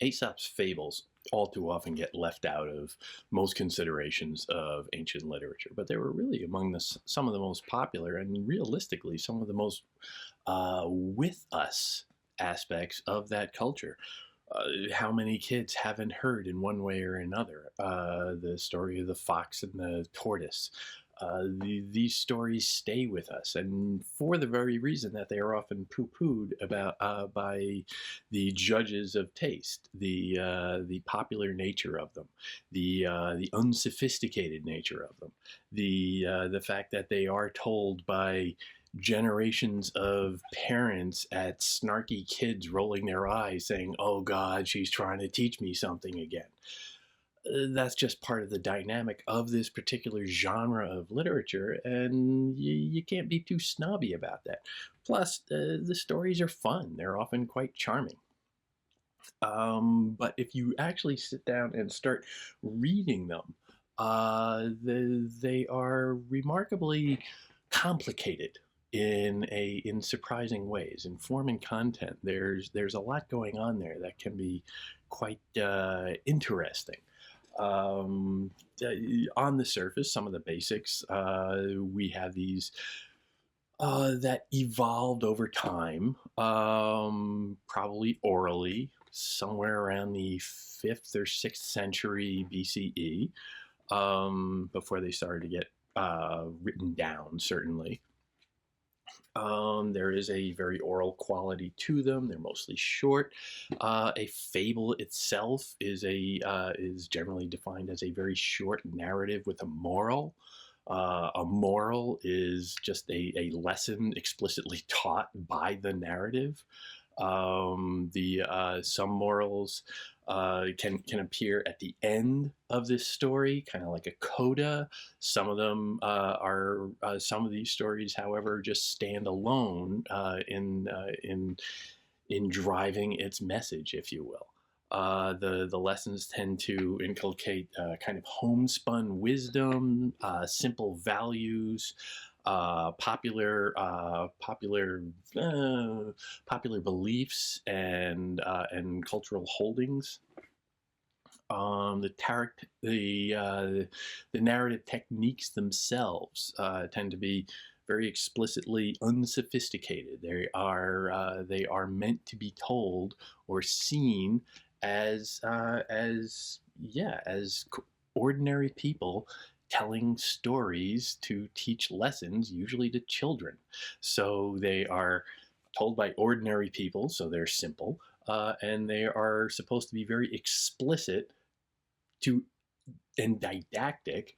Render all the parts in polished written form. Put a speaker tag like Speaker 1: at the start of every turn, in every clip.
Speaker 1: Aesop's fables all too often get left out of most considerations of ancient literature, but they were really among some of the most popular and realistically some of the most with us aspects of that culture. How many kids haven't heard in one way or another the story of the fox and the tortoise? These stories stay with us, and for the very reason that they are often poo-pooed about by the judges of taste, the popular nature of them, the unsophisticated nature of them, the fact that they are told by generations of parents at snarky kids rolling their eyes saying, "Oh God, she's trying to teach me something again." That's just part of the dynamic of this particular genre of literature, and you can't be too snobby about that. Plus, the stories are fun. They're often quite charming. But if you actually sit down and start reading them, they are remarkably complicated in surprising ways. In form and content, there's a lot going on there that can be quite interesting. Um, on the surface, some of the basics, we have these that evolved over time, probably orally, somewhere around the 5th or 6th century BCE, before they started to get written down, certainly. There is a very oral quality to them. They're mostly short. A fable itself is generally defined as a very short narrative with a moral. A moral is just a lesson explicitly taught by the narrative. The Some morals can appear at the end of this story, kind of like a coda. Some of them are some of these stories, however, just stand alone in driving its message, if you will. The lessons tend to inculcate kind of homespun wisdom, simple values, popular beliefs and cultural holdings. The narrative techniques themselves tend to be very explicitly unsophisticated. They are meant to be told or seen as ordinary people telling stories to teach lessons, usually to children. So they are told by ordinary people, so they're simple, and they are supposed to be very explicit to and didactic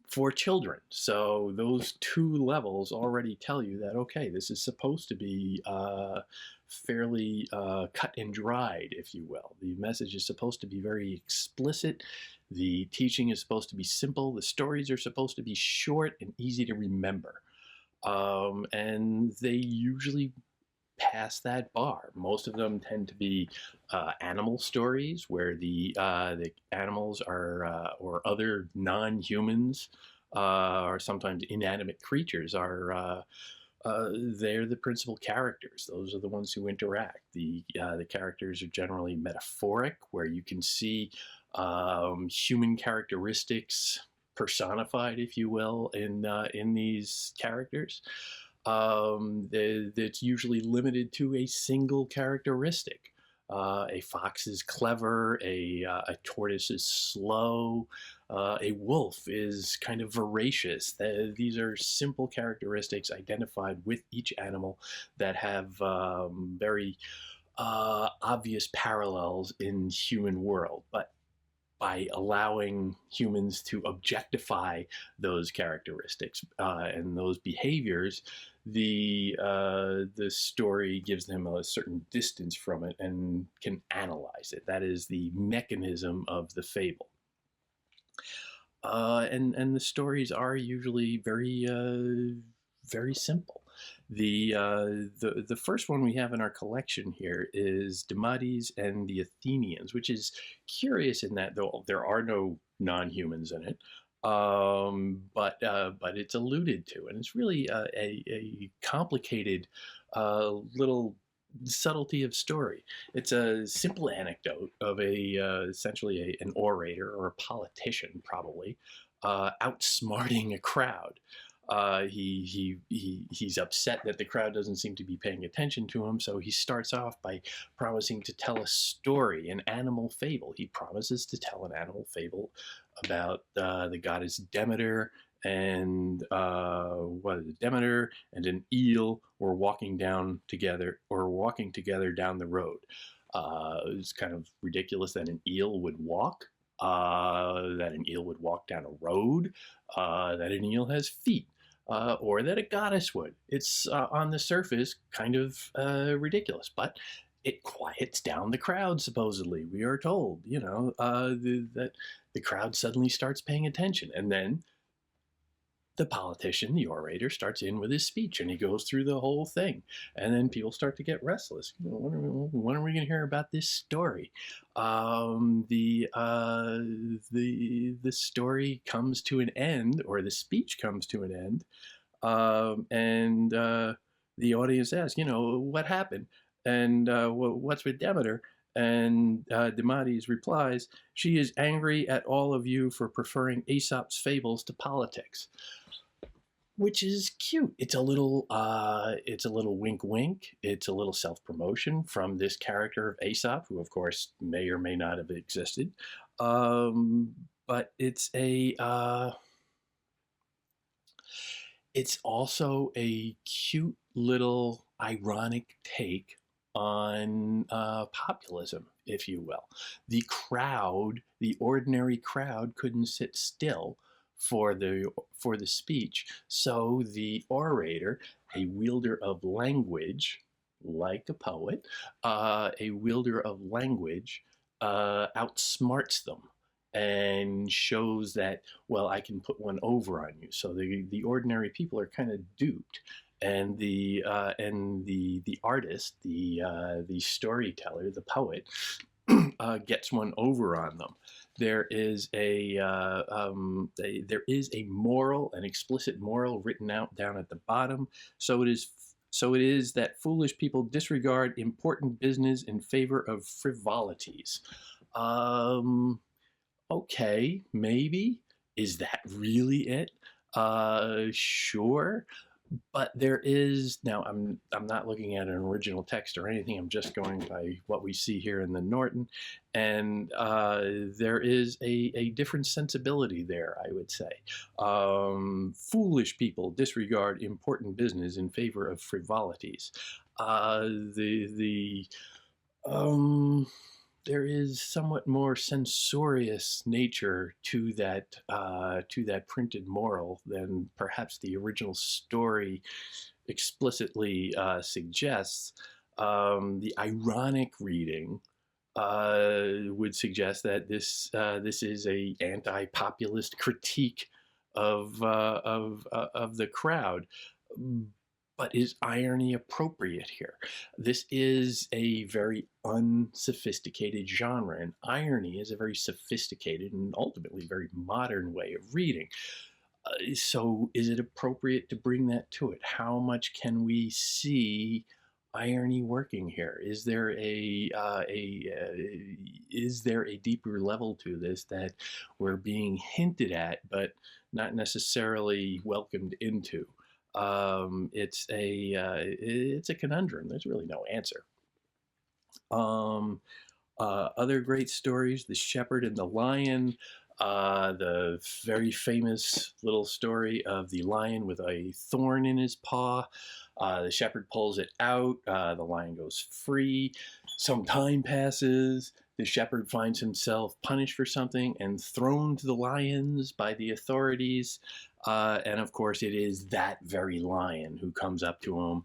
Speaker 1: for children. So those two levels already tell you that, okay, this is supposed to be fairly cut and dried, if you will. The message is supposed to be very explicit. The teaching is supposed to be simple. The stories are supposed to be short and easy to remember. And they usually pass that bar. Most of them tend to be animal stories where the animals are or other non-humans or sometimes inanimate creatures are they're the principal characters. Those are the ones who interact. The characters are generally metaphoric, where you can see human characteristics personified, if you will, in these characters. That's usually limited to a single characteristic. A fox is clever, a tortoise is slow, a wolf is kind of voracious. These are simple characteristics identified with each animal that have very obvious parallels in human world. But by allowing humans to objectify those characteristics and those behaviors, the story gives them a certain distance from it and can analyze it. That is the mechanism of the fable. And the stories are usually very simple. The first one we have in our collection here is Damadis and the Athenians, which is curious in that though there are no non-humans in it, but it's alluded to, and it's really a complicated little subtlety of story. It's a simple anecdote of essentially an orator or a politician, probably, outsmarting a crowd. He's upset that the crowd doesn't seem to be paying attention to him, so he starts off by promising to tell a story, an animal fable. He promises to tell an animal fable about the goddess Demeter and Demeter and an eel were walking together down the road. It's kind of ridiculous that an eel would walk. That an eel would walk down a road. That an eel has feet. Or that a goddess would. It's on the surface kind of ridiculous, but it quiets down the crowd. Supposedly, we are told, that the crowd suddenly starts paying attention, and then the politician, the orator, starts in with his speech, and he goes through the whole thing, and then people start to get restless. When are we going to hear about this story? The story comes to an end, or the speech comes to an end, and the audience asks, what happened, and what's with Demeter? And Damadis replies, "She is angry at all of you for preferring Aesop's fables to politics," which is cute. It's a little wink wink. It's a little self-promotion from this character of Aesop, who of course may or may not have existed. But it's also a cute little ironic take on populism, if you will. The ordinary crowd, couldn't sit still for the speech, so the orator, a wielder of language, like a poet, a wielder of language, outsmarts them and shows that, well, I can put one over on you. So the ordinary people are kind of duped, and the artist, the storyteller, the poet, gets one over on them. There is an explicit moral written out down at the bottom. So it is that foolish people disregard important business in favor of frivolities. Okay, maybe. Is that really it? Sure. But there is, now I'm not looking at an original text or anything, I'm just going by what we see here in the Norton, and there is a different sensibility there, I would say. Foolish people disregard important business in favor of frivolities. There is somewhat more censorious nature to that printed moral than perhaps the original story explicitly suggests. The ironic reading would suggest that this is a anti-populist critique of the crowd. But is irony appropriate here? This is a very unsophisticated genre, and irony is a very sophisticated and ultimately very modern way of reading. So is it appropriate to bring that to it? How much can we see irony working here? Is there a deeper level to this that we're being hinted at but not necessarily welcomed into? It's a conundrum. There's really no answer. Other great stories: The Shepherd and the Lion, the very famous little story of the lion with a thorn in his paw. The shepherd pulls it out. The lion goes free. Some time passes. The shepherd finds himself punished for something and thrown to the lions by the authorities. And of course, it is that very lion who comes up to him,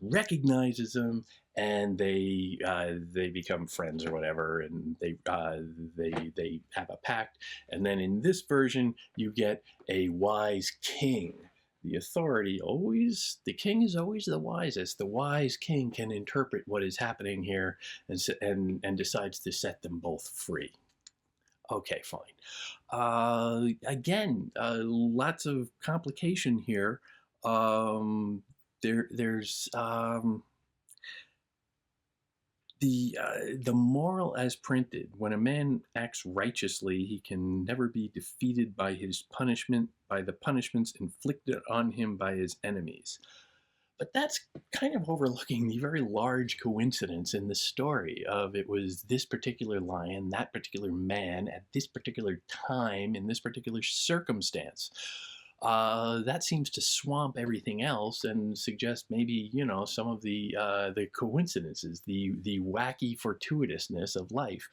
Speaker 1: recognizes him, and they become friends or whatever, and they have a pact. And then in this version, you get a wise king. The king is always the wisest. The wise king can interpret what is happening here and decides to set them both free. Okay, fine. Again, lots of complication here. There's the moral as printed: when a man acts righteously, he can never be defeated by the punishments inflicted on him by his enemies. But that's kind of overlooking the very large coincidence in the story of it was this particular lion, that particular man, at this particular time, in this particular circumstance. That seems to swamp everything else and suggest maybe, some of the coincidences, the wacky fortuitousness of life,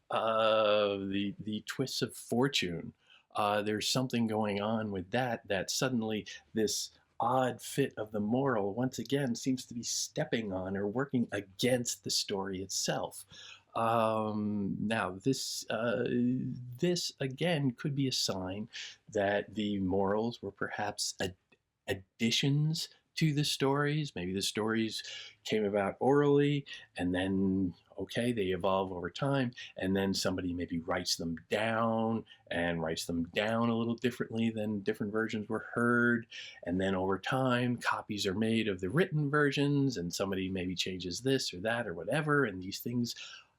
Speaker 1: the twists of fortune. There's something going on with that suddenly this odd fit of the moral once again seems to be stepping on or working against the story itself. Now, this again could be a sign that the morals were perhaps additions to the stories. Maybe the stories came about orally, and then okay, they evolve over time, and then somebody maybe writes them down a little differently than different versions were heard, and then over time copies are made of the written versions, and somebody maybe changes this or that or whatever, and these things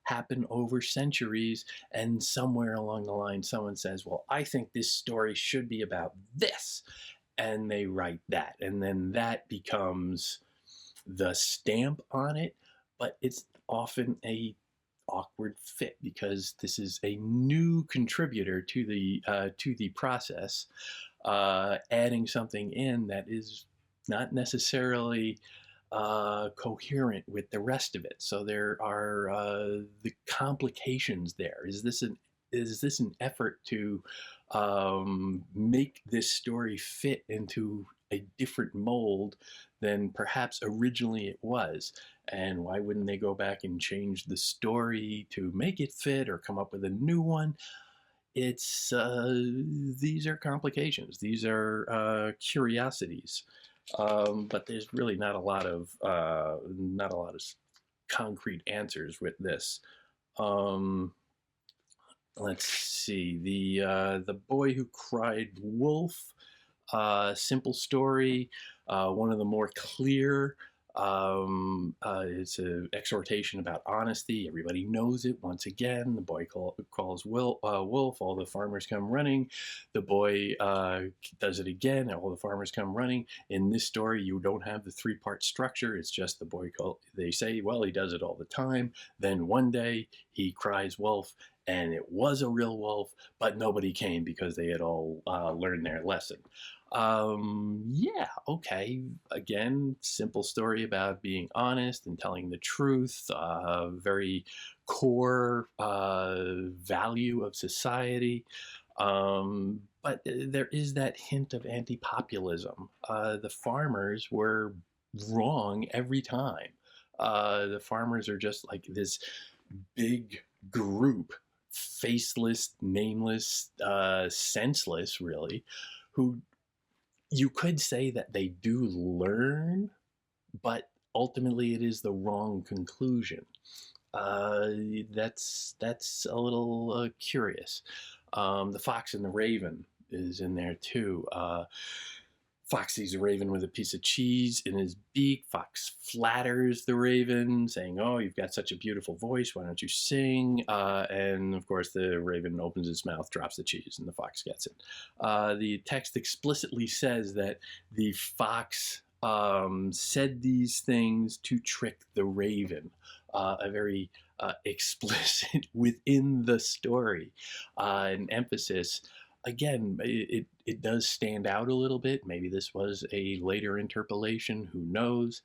Speaker 1: happen over centuries, and somewhere along the line someone says, well, I think this story should be about this, and they write that, and then that becomes the stamp on it. But it's often a awkward fit because this is a new contributor to the process, adding something in that is not necessarily coherent with the rest of it. So there are the complications there. Is this an effort to make this story fit into a different mold than perhaps originally it was? And why wouldn't they go back and change the story to make it fit or come up with a new one? It's these are complications. These are curiosities. But there's really not a lot of concrete answers with this. Let's see, the boy who cried wolf, simple story, one of the more clear. It's an exhortation about honesty. Everybody knows it. Once again, the boy calls wolf. All the farmers come running. The boy does it again. All the farmers come running. In this story, you don't have the three-part structure. It's just the boy they say, well, he does it all the time. Then one day he cries wolf, and it was a real wolf, but nobody came because they had all learned their lesson. Yeah, okay. Again, simple story about being honest and telling the truth, very core value of society. But there is that hint of anti-populism. The farmers were wrong every time. The farmers are just like this big group, faceless, nameless, senseless, really, who you could say that they do learn, but ultimately it is the wrong conclusion. That's a little curious. The Fox and the Raven is in there too. Fox sees a raven with a piece of cheese in his beak. Fox flatters the raven, saying, oh, you've got such a beautiful voice. Why don't you sing? And of course, the raven opens its mouth, drops the cheese, and the fox gets it. The text explicitly says that the fox said these things to trick the raven. A very explicit within the story, an emphasis. Again, it does stand out a little bit. Maybe this was a later interpolation, who knows?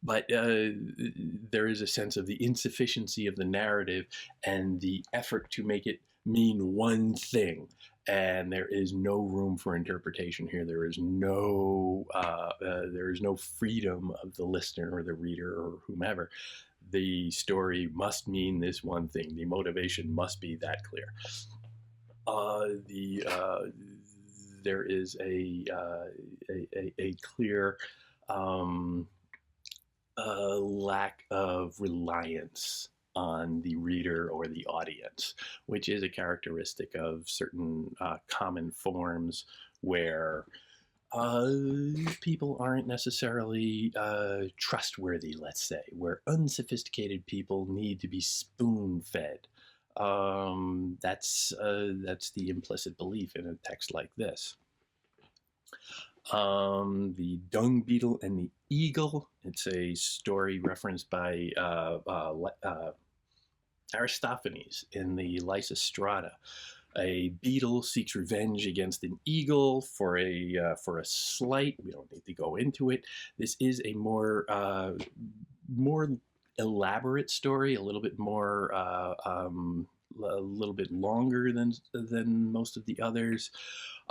Speaker 1: But there is a sense of the insufficiency of the narrative and the effort to make it mean one thing. And there is no room for interpretation here. There is no freedom of the listener or the reader or whomever. The story must mean this one thing. The motivation must be that clear. There is a clear lack of reliance on the reader or the audience, which is a characteristic of certain common forms where People aren't necessarily trustworthy, let's say, where unsophisticated people need to be spoon-fed. That's the implicit belief in a text like this. The Dung Beetle and the Eagle. It's a story referenced by Aristophanes in the Lysistrata. A beetle seeks revenge against an eagle for a slight. We don't need to go into it. This is a more elaborate story, a little bit more a little bit longer than most of the others.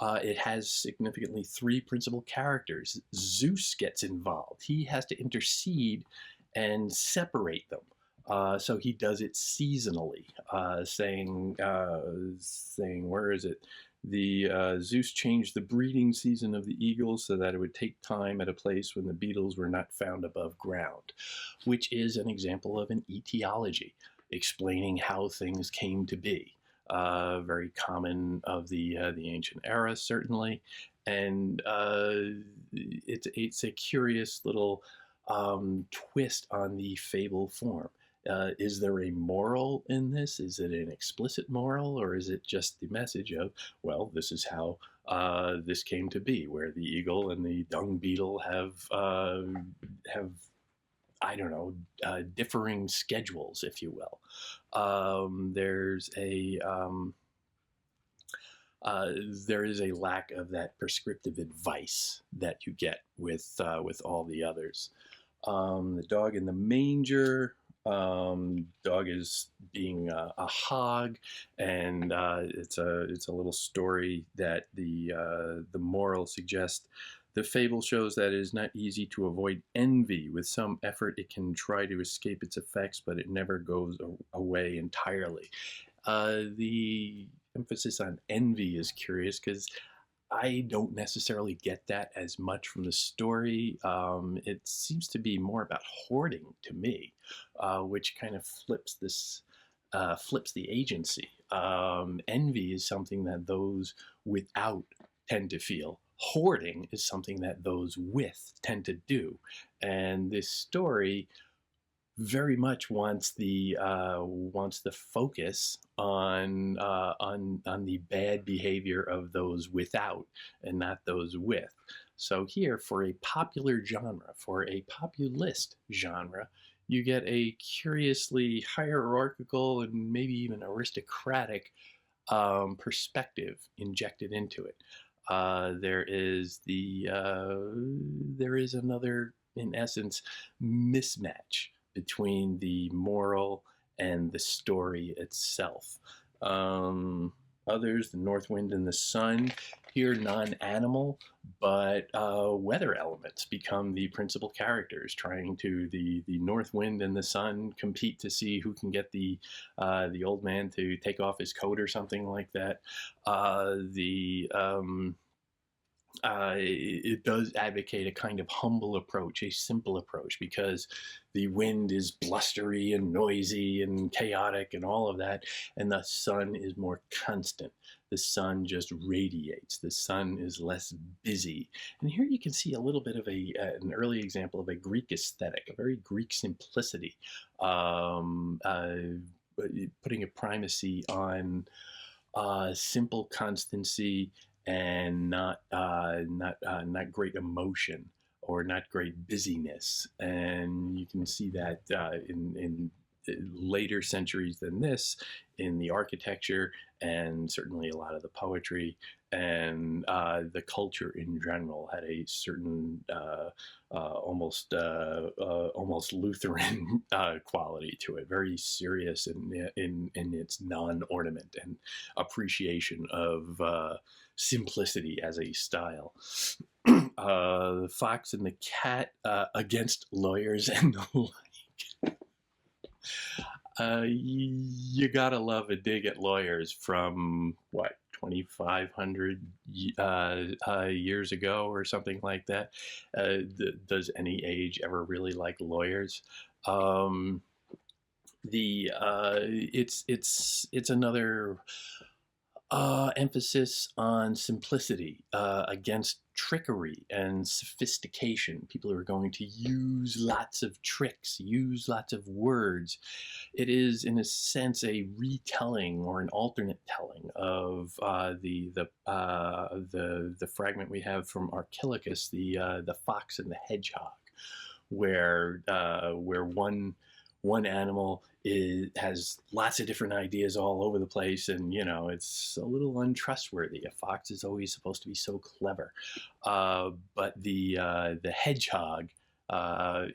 Speaker 1: It has significantly three principal characters. Zeus gets involved. He has to intercede and separate them. So he does it seasonally, saying, where is it? The Zeus changed the breeding season of the eagles so that it would take time at a place when the beetles were not found above ground, which is an example of an etiology, explaining how things came to be. Very common of the ancient era, certainly, and it's a curious little twist on the fable form. Is there a moral in this? Is it an explicit moral, or is it just the message of, well, this is how this came to be, where the eagle and the dung beetle have I don't know, differing schedules, if you will. There is a lack of that prescriptive advice that you get with all the others. The dog in the manger. Dog is being a hog, and it's a little story that the moral suggests. The fable shows that it is not easy to avoid envy. With some effort, it can try to escape its effects, but it never goes away entirely. The emphasis on envy is curious because I don't necessarily get that as much from the story. It seems to be more about hoarding to me, which kind of flips the agency. Envy is something that those without tend to feel. Hoarding is something that those with tend to do. And this story very much wants the focus on the bad behavior of those without and not those with. So here, for a popular genre, for a populist genre, you get a curiously hierarchical and maybe even aristocratic perspective injected into it. There is another, in essence, mismatch between the moral and the story itself. Others, the North Wind and the Sun, here non-animal, but weather elements become the principal characters, trying to the North Wind and the Sun compete to see who can get the old man to take off his coat or something like that. It does advocate a kind of humble approach, a simple approach, because the wind is blustery and noisy and chaotic and all of that, and the sun is more constant. The sun just radiates. The sun is less busy. And here you can see a little bit of an early example of a Greek aesthetic, a very Greek simplicity, putting a primacy on simple constancy and not great emotion or not great busyness. And you can see that in later centuries than this, in the architecture and certainly a lot of the poetry, and the culture in general had a certain almost Lutheran quality to it, very serious in its non-ornament and appreciation of simplicity as a style. The Fox and the Cat against lawyers and the like. You gotta love a dig at lawyers from what, 2,500 years ago or something like that. Does any age ever really like lawyers? It's another Emphasis on simplicity against trickery and sophistication. People are going to use lots of tricks, use lots of words. It is, in a sense, a retelling or an alternate telling of the fragment we have from Archilochus, the fox and the hedgehog, where one animal has lots of different ideas all over the place, and it's a little untrustworthy. A fox is always supposed to be so clever, but the hedgehog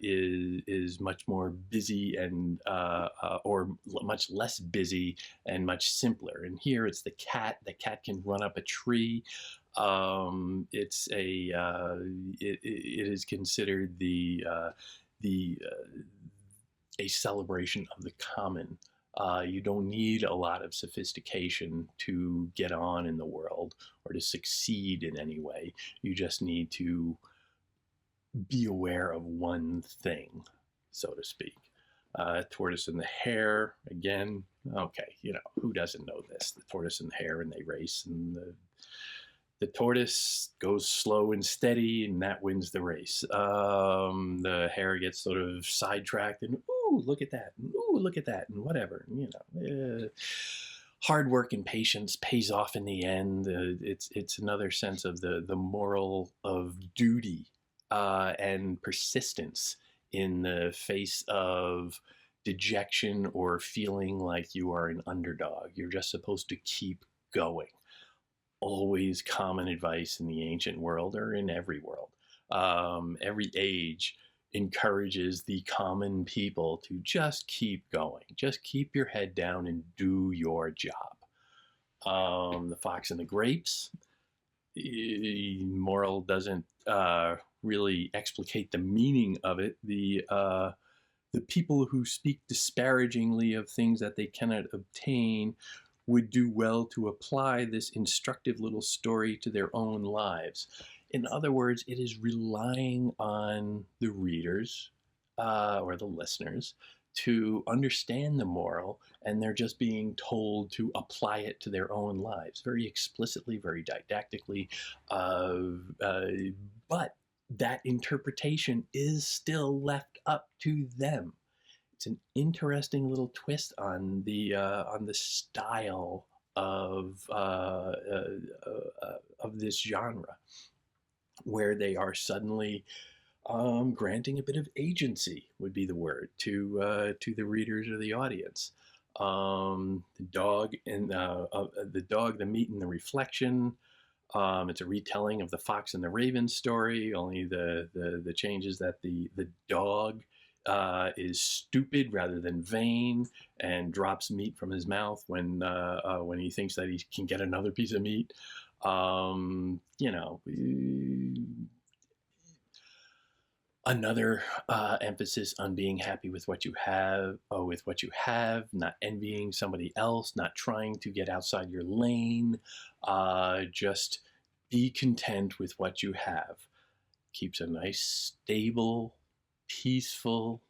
Speaker 1: is much more busy and or much less busy and much simpler. And here it's the cat. The cat can run up a tree. It's it is considered the a celebration of the common. You don't need a lot of sophistication to get on in the world or to succeed in any way. You just need to be aware of one thing, so to speak. Tortoise and the Hare, again, okay, who doesn't know this? The tortoise and the hare, and they race, and the tortoise goes slow and steady, and that wins the race. The hare gets sort of sidetracked, and ooh, look at that, and ooh, look at that, and whatever. Hard work and patience pays off in the end. It's another sense of the moral of duty and persistence in the face of dejection or feeling like you are an underdog. You're just supposed to keep going. Always common advice in the ancient world, or in every world. Every age encourages the common people to just keep going. Just keep your head down and do your job. The Fox and the Grapes. Moral doesn't really explicate the meaning of it. The people who speak disparagingly of things that they cannot obtain would do well to apply this instructive little story to their own lives. In other words, it is relying on the readers or the listeners to understand the moral, and they're just being told to apply it to their own lives very explicitly, very didactically. But that interpretation is still left up to them. It's an interesting little twist on the style of this genre, where they are suddenly granting a bit of agency, would be the word, to the readers or the audience. The dog and the meat and the reflection. It's a retelling of the Fox and the Raven story. Only the change is that the dog is stupid rather than vain, and drops meat from his mouth when he thinks that he can get another piece of meat. Another emphasis on being happy with what you have, not envying somebody else, not trying to get outside your lane. Just be content with what you have. Keeps a nice, stable, peaceful,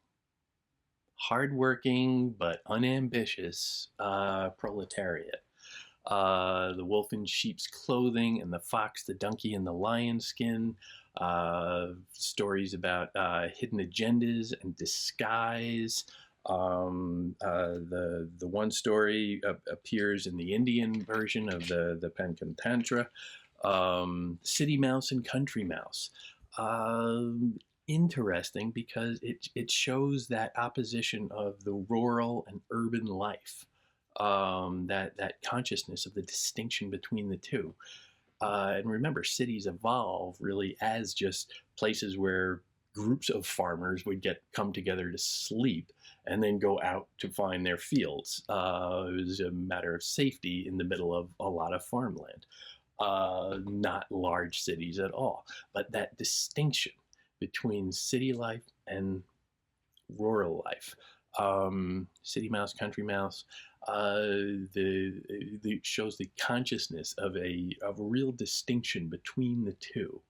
Speaker 1: hardworking but unambitious proletariat. The wolf in sheep's clothing, and the fox, the donkey, and the lion skin. Stories about hidden agendas and disguise. The one story appears in the Indian version of the Panchatantra. City mouse and country mouse. Interesting because it shows that opposition of the rural and urban life. That consciousness of the distinction between the two. And remember, cities evolve really as just places where groups of farmers would come together to sleep and then go out to find their fields. It was a matter of safety in the middle of a lot of farmland. Not large cities at all. But that distinction between city life and rural life. City mouse, country mouse. Shows the consciousness of a real distinction between the two,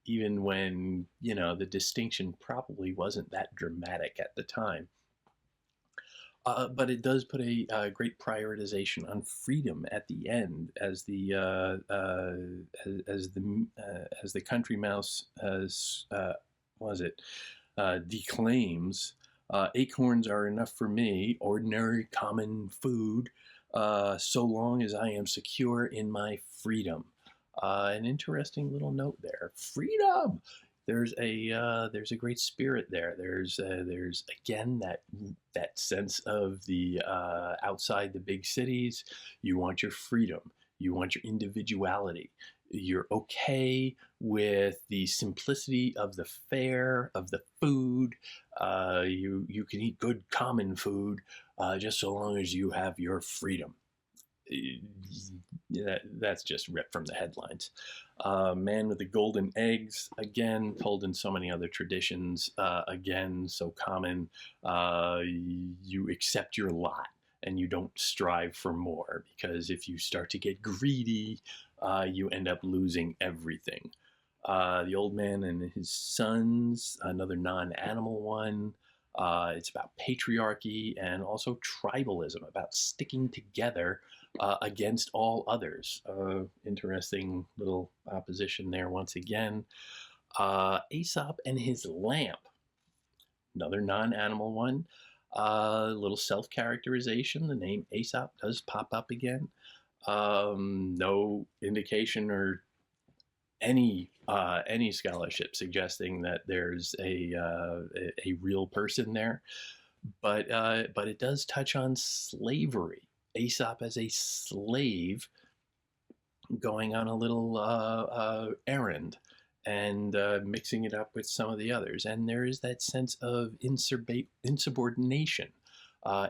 Speaker 1: even when the distinction probably wasn't that dramatic at the time. But it does put a great prioritization on freedom at the end, as the country mouse was it declaims, "Acorns are enough for me, ordinary common food, so long as I am secure in my freedom." An interesting little note there. Freedom. There's a great spirit there. There's again that sense of the outside the big cities. You want your freedom. You want your individuality. You're okay with the simplicity of the fare, of the food. You can eat good common food just so long as you have your freedom. That's just ripped from the headlines. Man with the golden eggs, again, told in so many other traditions, again, so common. You accept your lot and you don't strive for more, because if you start to get greedy, you end up losing everything. The Old Man and His Sons, another non-animal one. It's about patriarchy and also tribalism, about sticking together against all others. Interesting little opposition there once again. Aesop and His Lamp, another non-animal one. Little self-characterization. The name Aesop does pop up again. No indication or any scholarship suggesting that there's a real person there, but it does touch on slavery. Aesop as a slave going on a little errand and mixing it up with some of the others, and there is that sense of insubordination.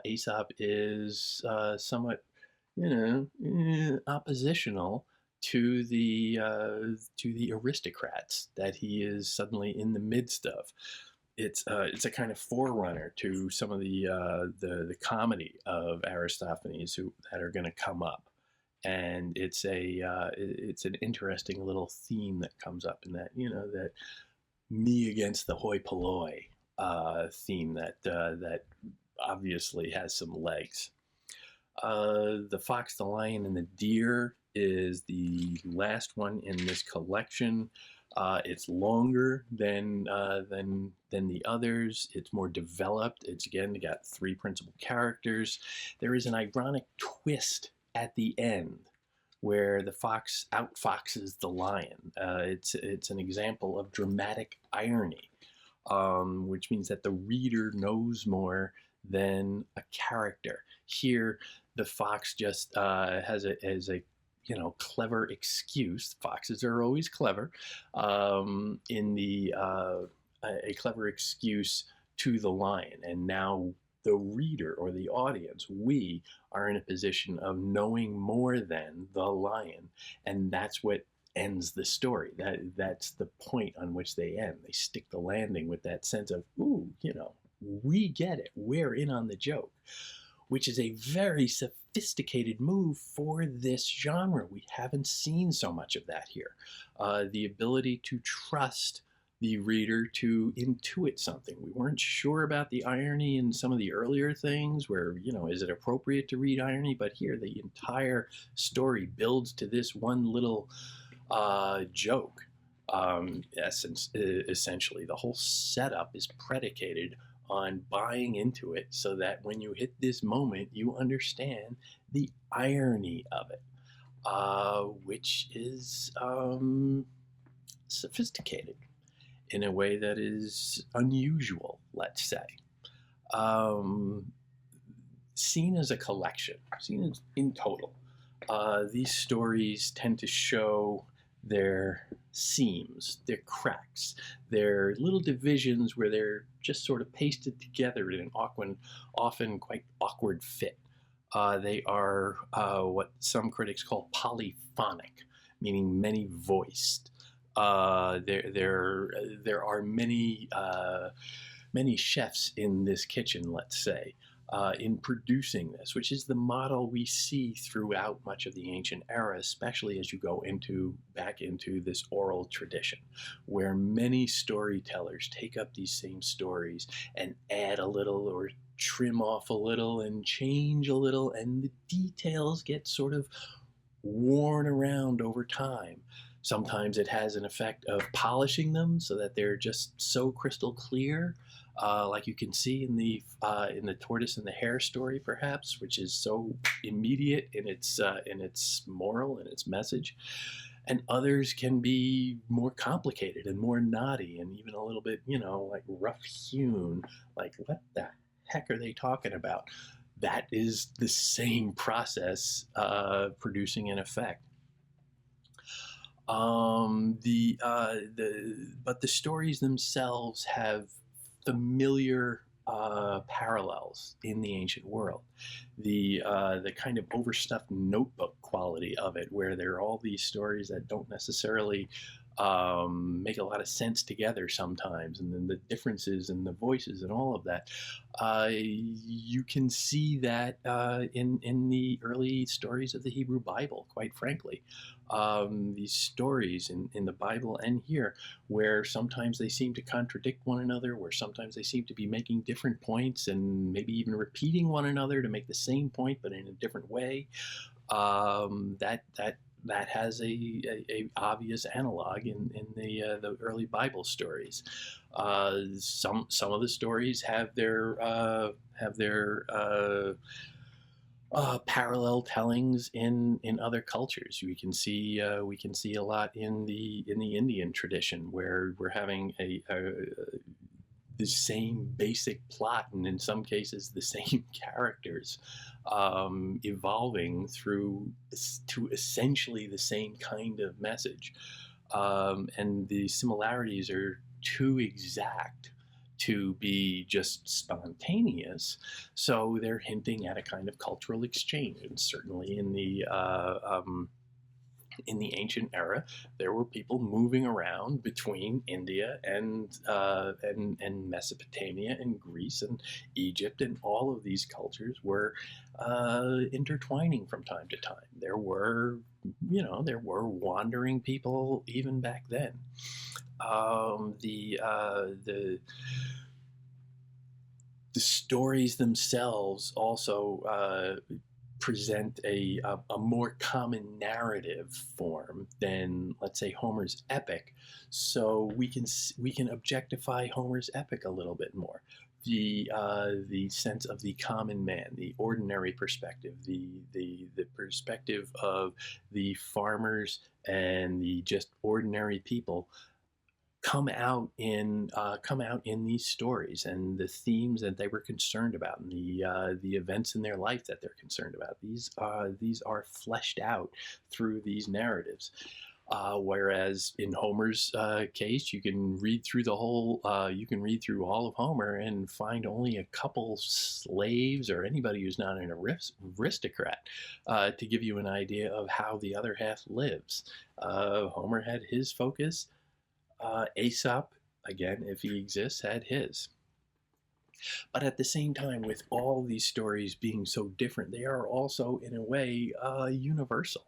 Speaker 1: Aesop is somewhat, oppositional to the aristocrats that he is suddenly in the midst of. It's a kind of forerunner to some of the comedy of Aristophanes that are going to come up, and it's an interesting little theme that comes up in that, that me against the hoi polloi theme that obviously has some legs. The Fox, the Lion, and the Deer is the last one in this collection. It's longer than the others. It's more developed. It's again got 3 principal characters. There is an ironic twist at the end where the fox outfoxes the lion. It's an example of dramatic irony, which means that the reader knows more than a character. Here, the fox just has a clever excuse. Foxes are always clever. A clever excuse to the lion, and now the reader or the audience, we are in a position of knowing more than the lion, and that's what ends the story. That's the point on which they end. They stick the landing with that sense of, ooh, we get it. We're in on the joke, which is a very sophisticated move for this genre. We haven't seen so much of that here. The ability to trust the reader to intuit something. We weren't sure about the irony in some of the earlier things where, is it appropriate to read irony? But here, the entire story builds to this one little joke. Essentially, the whole setup is predicated on buying into it, so that when you hit this moment, you understand the irony of it, which is sophisticated in a way that is unusual, let's say. Seen as a collection, seen as in total, these stories tend to show their seams, their cracks, their little divisions where they're just sort of pasted together in an often quite awkward fit. They are what some critics call polyphonic, meaning many-voiced. There are many chefs in this kitchen, let's say. in producing this, which is the model we see throughout much of the ancient era, especially as you go back into this oral tradition, where many storytellers take up these same stories and add a little or trim off a little and change a little, and the details get sort of worn around over time. Sometimes it has an effect of polishing them so that they're just so crystal clear, like you can see in the Tortoise and the Hare story, perhaps, which is so immediate in its moral and its message. And others can be more complicated and more knotty and even a little bit, like rough hewn. Like, what the heck are they talking about? That is the same process producing an effect. But the stories themselves have familiar parallels in the ancient world. The kind of overstuffed notebook quality of it, where there are all these stories that don't necessarily make a lot of sense together sometimes, and then the differences and the voices and all of that. You can see that in the early stories of the Hebrew Bible, quite frankly. These stories in the Bible and here, where sometimes they seem to contradict one another, where sometimes they seem to be making different points and maybe even repeating one another to make the same point but in a different way. That has a obvious analog in the early Bible stories. Some of the stories have their parallel tellings in other cultures. We can see a lot in the Indian tradition, where we're having the same basic plot, and in some cases the same characters evolving through to essentially the same kind of message, and the similarities are too exact to be just spontaneous, so they're hinting at a kind of cultural exchange. And certainly in the ancient era, there were people moving around between India and Mesopotamia and Greece and Egypt, and all of these cultures were intertwining from time to time. There were wandering people even back then. The stories themselves also present a more common narrative form than, let's say, Homer's epic. So we can objectify Homer's epic a little bit more. The sense of the common man, the ordinary perspective, the perspective of the farmers and the just ordinary people come out in these stories, and the themes that they were concerned about, and the events in their life that they're concerned about. These are fleshed out through these narratives. Whereas in Homer's case, you can read through all of Homer and find only a couple slaves or anybody who's not an aristocrat to give you an idea of how the other half lives. Homer had his focus. Aesop, again, if he exists, had his. But at the same time, with all these stories being so different, they are also, in a way, universal.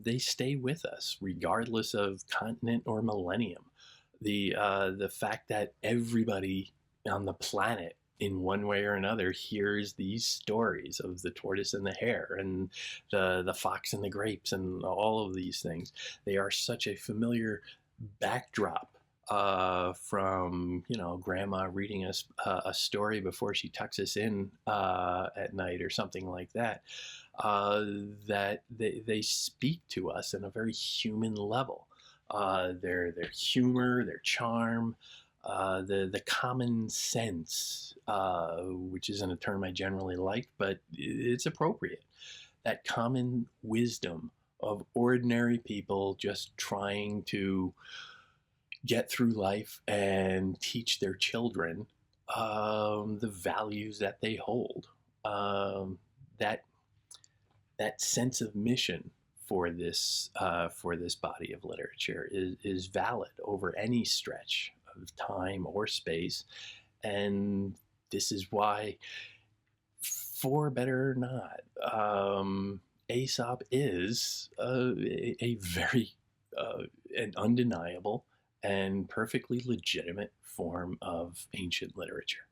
Speaker 1: They stay with us, regardless of continent or millennium. The fact that everybody on the planet, in one way or another, hears these stories of the tortoise and the hare and the fox and the grapes and all of these things. They are such a familiar backdrop from grandma reading us a story before she tucks us in at night or something like that, that they speak to us in a very human level. Their humor, their charm, the common sense, which isn't a term I generally like, but it's appropriate. That common wisdom of ordinary people just trying to get through life and teach their children the values that they hold. That sense of mission for this body of literature is valid over any stretch of time or space, and this is why, for better or not, Aesop is a very an undeniable and perfectly legitimate form of ancient literature.